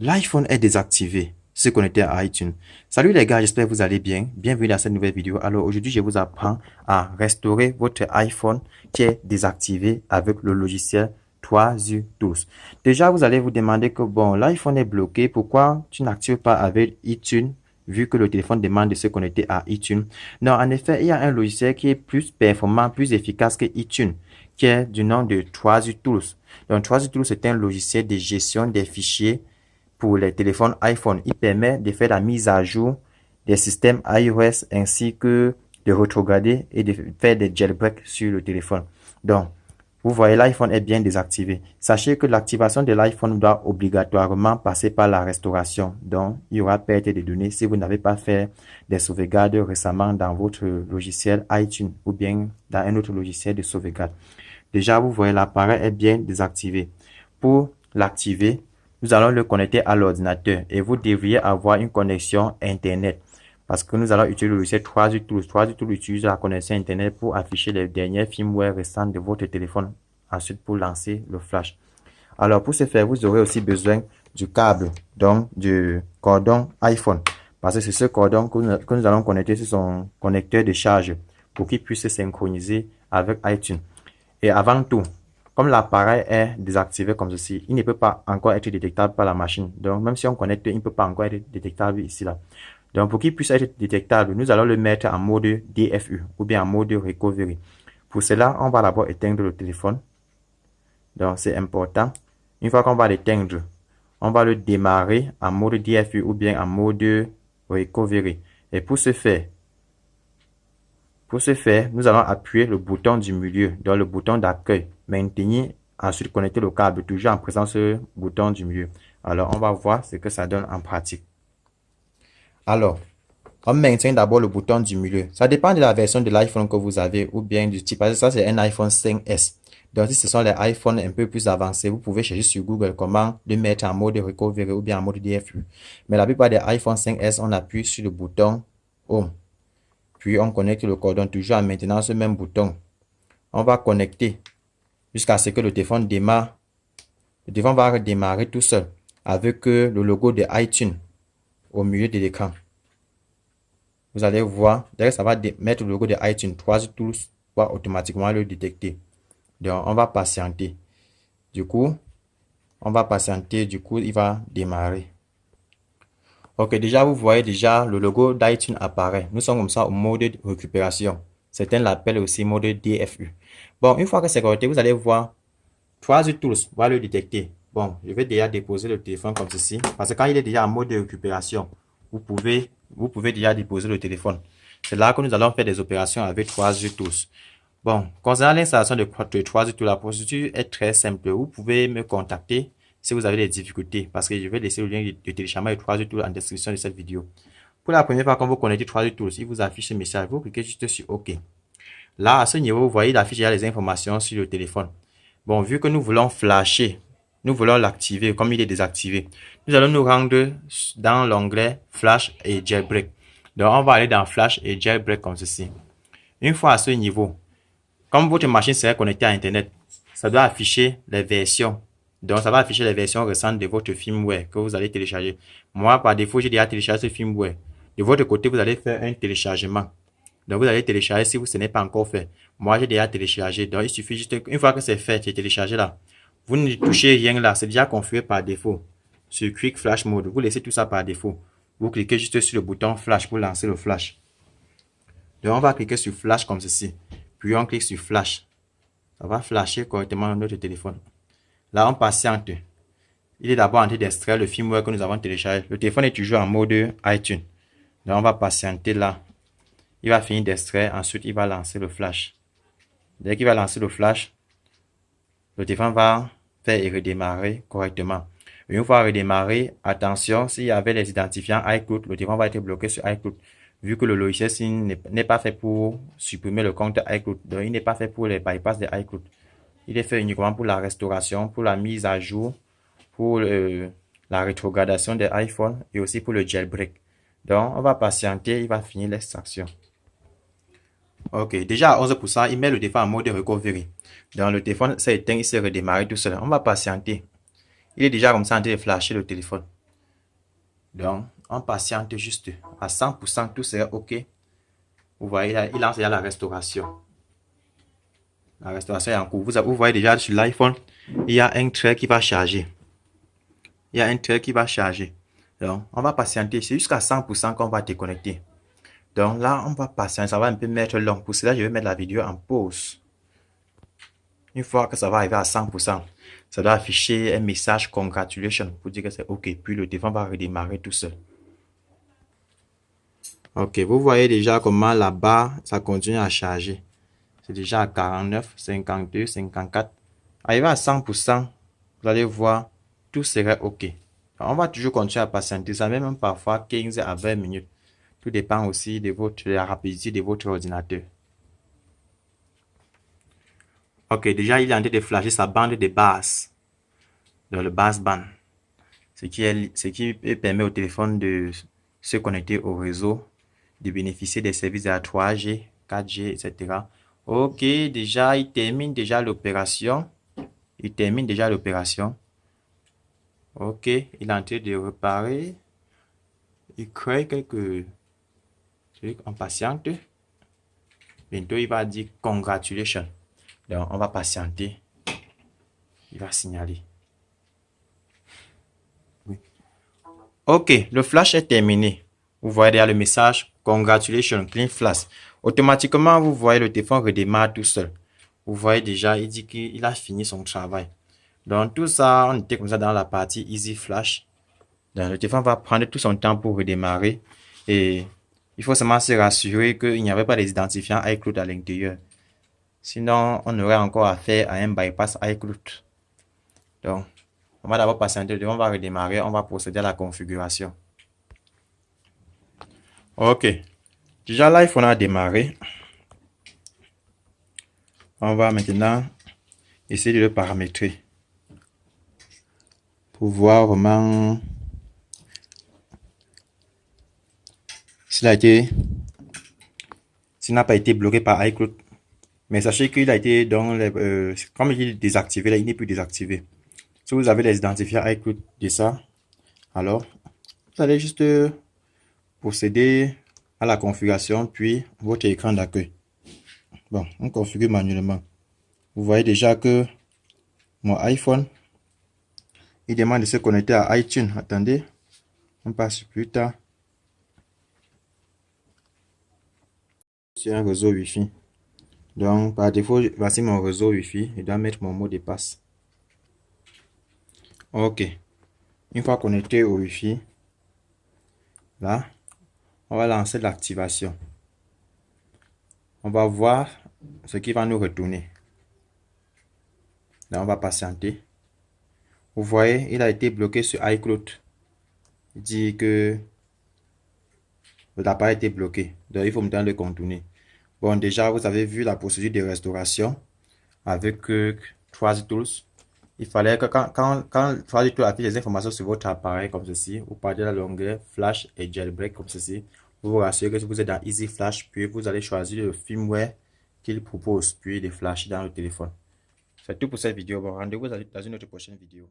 L'iPhone est désactivé. Se connecter à iTunes. Salut les gars, j'espère que vous allez bien. Bienvenue dans cette nouvelle vidéo. Alors aujourd'hui, je vous apprends à restaurer votre iPhone qui est désactivé avec le logiciel 3U Tools. Déjà, vous allez vous demander que bon, l'iPhone est bloqué. Pourquoi tu n'actives pas avec iTunes vu que le téléphone demande de se connecter à iTunes? Non, en effet, il y a un logiciel qui est plus performant, plus efficace que iTunes, qui est du nom de 3U Tools. Donc 3U Tools est un logiciel de gestion des fichiers pour les téléphones iPhone. Il permet de faire la mise à jour des systèmes iOS ainsi que de retrograder et de faire des jailbreaks sur le téléphone. Donc, vous voyez, l'iPhone est bien désactivé. Sachez que l'activation de l'iPhone doit obligatoirement passer par la restauration. Donc, il y aura perte de données si vous n'avez pas fait des sauvegardes récemment dans votre logiciel iTunes ou bien dans un autre logiciel de sauvegarde. Déjà, vous voyez, l'appareil est bien désactivé. Pour l'activer, nous allons le connecter à l'ordinateur et vous devriez avoir une connexion Internet parce que nous allons utiliser le logiciel 3U Tools. 3U Tools utilise la connexion Internet pour afficher les derniers firmware récents de votre téléphone. Ensuite, pour lancer le flash. Alors, pour ce faire, vous aurez aussi besoin du câble, donc du cordon iPhone. Parce que c'est ce cordon que nous allons connecter sur son connecteur de charge pour qu'il puisse se synchroniser avec iTunes. Et avant tout, comme l'appareil est désactivé comme ceci, il ne peut pas encore être détectable par la machine. Donc, même si on connecte, il ne peut pas encore être détectable ici, là. Donc, pour qu'il puisse être détectable, nous allons le mettre en mode DFU ou bien en mode recovery. Pour cela, on va d'abord éteindre le téléphone. Donc, c'est important. Une fois qu'on va l'éteindre, on va le démarrer en mode DFU ou bien en mode recovery. Et pour ce faire, nous allons appuyer le bouton du milieu, donc le bouton d'accueil. Maintenir, ensuite connecter le câble, toujours en présence du bouton du milieu. Alors, on va voir ce que ça donne en pratique. Alors, on maintient d'abord le bouton du milieu. Ça dépend de la version de l'iPhone que vous avez ou bien du type. Parce que ça, c'est un iPhone 5S. Donc, si ce sont les iPhones un peu plus avancés, vous pouvez chercher sur Google comment le mettre en mode recovery ou bien en mode DFU. Mais la plupart des iPhone 5S, on appuie sur le bouton Home. Puis, on connecte le cordon toujours en maintenant ce même bouton. On va connecter jusqu'à ce que le téléphone démarre. Le téléphone va redémarrer tout seul avec le logo de iTunes au milieu de l'écran. Vous allez voir, dès que ça va mettre le logo de iTunes, 3U Tools va automatiquement le détecter. Donc, on va patienter. Du coup, il va démarrer. Ok, déjà, vous voyez déjà le logo d'iTunes apparaît. Nous sommes comme ça au mode de récupération. Certains l'appellent aussi mode DFU. Bon, une fois que c'est connecté, vous allez voir 3U Tools va le détecter. Bon, je vais déjà déposer le téléphone comme ceci. Parce que quand il est déjà en mode de récupération, vous pouvez déjà déposer le téléphone. C'est là que nous allons faire des opérations avec 3U Tools. Bon, concernant l'installation de 3U Tools, la procédure est très simple. Vous pouvez me contacter si vous avez des difficultés. Parce que je vais laisser le lien de téléchargement de 3U Tools en description de cette vidéo. Pour la première fois, quand vous connectez 3U Tools, il vous affiche ce message. Vous cliquez juste sur OK. Là, à ce niveau, vous voyez, il affiche déjà les informations sur le téléphone. Bon, vu que nous voulons flasher, nous voulons l'activer comme il est désactivé, nous allons nous rendre dans l'onglet Flash et Jailbreak. Donc, on va aller dans Flash et Jailbreak comme ceci. Une fois à ce niveau, comme votre machine serait connectée à Internet, ça doit afficher les versions. Donc, ça va afficher les versions récentes de votre firmware que vous allez télécharger. Moi, par défaut, j'ai déjà téléchargé ce firmware. De votre côté, vous allez faire un téléchargement. Donc, vous allez télécharger si ce n'est pas encore fait. Moi, j'ai déjà téléchargé. Donc, il suffit juste, une fois que c'est fait, c'est téléchargé là. Vous ne touchez rien là. C'est déjà configuré par défaut. Sur Quick Flash Mode, vous laissez tout ça par défaut. Vous cliquez juste sur le bouton Flash pour lancer le flash. Donc, on va cliquer sur Flash comme ceci. Puis, on clique sur Flash. Ça va flasher correctement notre téléphone. Là, on patiente. Il est d'abord en train d'extraire le firmware que nous avons téléchargé. Le téléphone est toujours en mode iTunes. Donc, on va patienter là. Il va finir d'extraire, ensuite il va lancer le flash. Dès qu'il va lancer le flash, le téléphone va faire redémarrer correctement. Et une fois redémarré, attention, s'il y avait les identifiants iCloud, le téléphone va être bloqué sur iCloud. Vu que le logiciel n'est pas fait pour supprimer le compte iCloud, donc il n'est pas fait pour les bypass de iCloud. Il est fait uniquement pour la restauration, pour la mise à jour, pour la rétrogradation des iPhones et aussi pour le jailbreak. Donc, on va patienter, il va finir l'extraction. Ok, déjà à 11%, il met le téléphone en mode recovery. Donc le téléphone s'est éteint, il s'est redémarré tout seul. On va patienter. Il est déjà comme ça en train de flasher le téléphone. Donc, on patiente juste à 100%, tout sera OK. Vous voyez, là, il lance déjà la restauration. La restauration est en cours. Vous voyez déjà sur l'iPhone, il y a un trait qui va charger. Il y a un trait qui va charger. Donc, on va patienter. C'est jusqu'à 100% qu'on va déconnecter. Donc là, on va patienter. Ça va un peu mettre long. Pour cela, je vais mettre la vidéo en pause. Une fois que ça va arriver à 100%, ça doit afficher un message congratulations pour dire que c'est OK. Puis le téléphone va redémarrer tout seul. OK, vous voyez déjà comment là-bas, ça continue à charger. C'est déjà à 49, 52, 54. Arrivé à 100%, vous allez voir, tout serait OK. On va toujours continuer à patienter. Ça met même parfois 15 à 20 minutes. Tout dépend aussi de la rapidité de votre ordinateur. Ok, déjà, il est en train de flasher sa bande de base, dans le baseband, ce qui permet au téléphone de se connecter au réseau, de bénéficier des services de la 3G, 4G, etc. Ok, déjà, il termine déjà l'opération. Il termine déjà l'opération. Ok, il est en train de réparer. Il crée quelques trucs en patiente. Bientôt, il va dire congratulations. Donc, on va patienter. Il va signaler. Oui. Ok, le flash est terminé. Vous voyez derrière le message congratulations, clean flash. Automatiquement, vous voyez le téléphone redémarre tout seul. Vous voyez déjà, il dit qu'il a fini son travail. Donc, tout ça, on était comme ça dans la partie Easy Flash. Donc, le téléphone va prendre tout son temps pour redémarrer. Et il faut seulement se rassurer qu'il n'y avait pas des identifiants iCloud à l'intérieur. Sinon, on aurait encore affaire à un bypass iCloud. Donc, on va d'abord patienter, le téléphone va redémarrer, on va procéder à la configuration. Ok, déjà l'iPhone a démarré. On va maintenant essayer de le paramétrer pour voir vraiment s'il n'a pas été bloqué par iCloud. Mais sachez qu'il a été dans comme il est désactivé, là, il n'est plus désactivé. Si vous avez les identifiants iCloud de ça, alors vous allez juste procéder à la configuration, puis votre écran d'accueil. Bon, on configure manuellement. Vous voyez déjà que mon iPhone, il demande de se connecter à iTunes. Attendez, on passe plus tard. Sur un réseau Wi-Fi. Donc, par défaut, voici mon réseau Wi-Fi. Je dois mettre mon mot de passe. Ok. Une fois connecté au Wi-Fi, là, on va lancer l'activation. On va voir ce qui va nous retourner. Là, on va patienter. Vous voyez, il a été bloqué sur iCloud. Il dit que l'appareil a été bloqué. Donc, il faut maintenant le contourner. Bon, déjà, vous avez vu la procédure de restauration avec 3Tools. Il fallait que quand 3Tools affiche les informations sur votre appareil comme ceci, vous partez la longueur Flash et Jailbreak comme ceci. Vous vous rassurez que vous êtes dans Easy Flash, puis vous allez choisir le firmware qu'il propose, puis de flasher dans le téléphone. C'est tout pour cette vidéo. Bon, rendez-vous dans une autre prochaine vidéo.